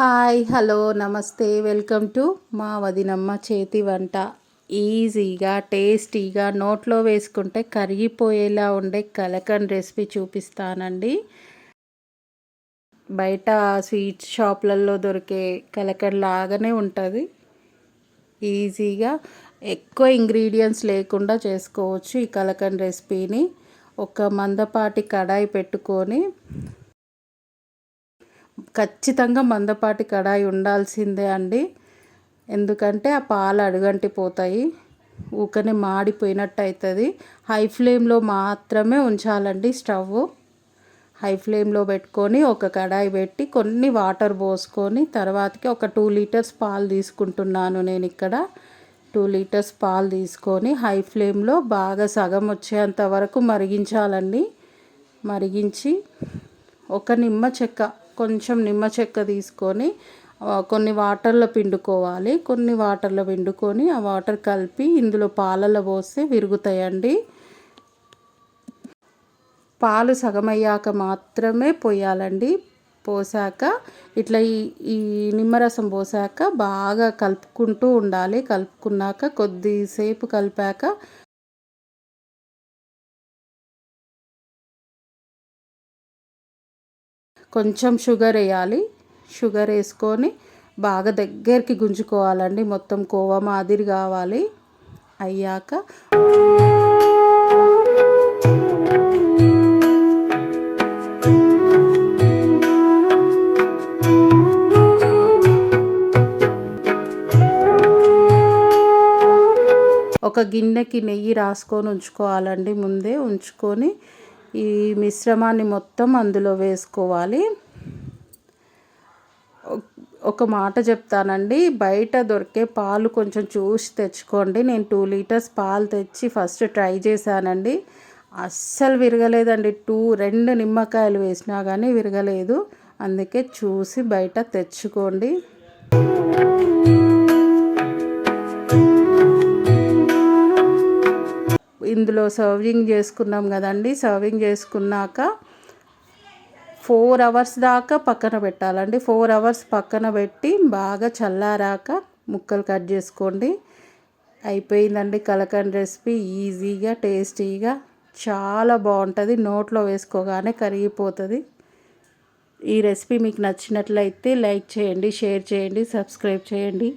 Hi hello నమస్తే welcome to మా వదినమ్మ చేతి వంట. ఈజీగా టేస్టీగా నోట్లో వేసుకుంటే కరిగిపోయేలా ఉండే కలకండ్ రెసిపీ చూపిస్తానండి. బయట స్వీట్ షాప్లలో దొరికే కలకండ్ లాగానే ఉంటుంది. ఈజీగా ఎక్కువ ఇంగ్రీడియంట్స్ లేకుండా చేసుకోవచ్చు ఈ కలకండ్ రెసిపీని. ఒక మందపాటి కడాయి పెట్టుకొని, ఖచ్చితంగా మందపాటి కడాయి ఉండాల్సిందే అండి. ఎందుకంటే ఆ పాలు అడుగంటిపోతాయి, ఊకనే మాడిపోయినట్టు అవుతుంది. హై ఫ్లేమ్లో మాత్రమే ఉంచాలండి. స్టవ్ హై ఫ్లేమ్లో పెట్టుకొని ఒక కడాయి పెట్టి కొన్ని వాటర్ పోసుకొని, తర్వాతకి ఒక 2 లీటర్స్ పాలు తీసుకుంటున్నాను నేను ఇక్కడ. 2 లీటర్స్ పాలు తీసుకొని హై ఫ్లేమ్లో బాగా సగం వచ్చేంత వరకు మరిగించాలండి. మరిగించి ఒక కొంచెం నిమ్మ చెక్క తీసుకొని కొన్ని వాటర్లో పిండుకోవాలి. కొన్ని వాటర్లో పిండుకొని ఆ వాటర్ కలిపి ఇందులో పాలలో పోస్తే విరుగుతాయండి. పాలు సగమయ్యాక మాత్రమే పోయాలండి. పోసాక ఇట్లా ఈ నిమ్మరసం పోసాక బాగా కలుపుకుంటూ ఉండాలి. కలుపుకున్నాక కొద్దిసేపు కలిపాక కొంచెం షుగర్ వేయాలి. షుగర్ వేసుకొని బాగా దగ్గరికి గుంజుకోవాలండి. మొత్తం కోవా మాదిరి కావాలి. అయ్యాక ఒక గిన్నెకి నెయ్యి రాసుకొని ఉంచుకోవాలండి. ముందే ఉంచుకొని ఈ మిశ్రమాన్ని మొత్తం అందులో వేసుకోవాలి. ఒక మాట చెప్తానండి, బయట దొరికే పాలు కొంచెం చూసి తెచ్చుకోండి. నేను 2 లీటర్స్ పాలు తెచ్చి ఫస్ట్ ట్రై చేశానండి. అస్సలు విరగలేదండి. 2 నిమ్మకాయలు వేసినా కానీ విరగలేదు. అందుకే చూసి బయట తెచ్చుకోండి. ఇందులో సర్వింగ్ చేసుకున్నాం కదండి. సర్వింగ్ చేసుకున్నాక 4 అవర్స్ దాకా పక్కన పెట్టాలండి. 4 అవర్స్ పక్కన పెట్టి బాగా చల్లారాక ముక్కలు కట్ చేసుకోండి. అయిపోయిందండి కలకండ్ రెసిపీ. ఈజీగా టేస్టీగా చాలా బాగుంటుంది. నోట్లో వేసుకోగానే కరిగిపోతుంది. ఈ రెసిపీ మీకు నచ్చినట్లయితే లైక్ చేయండి, షేర్ చేయండి, సబ్స్క్రైబ్ చేయండి.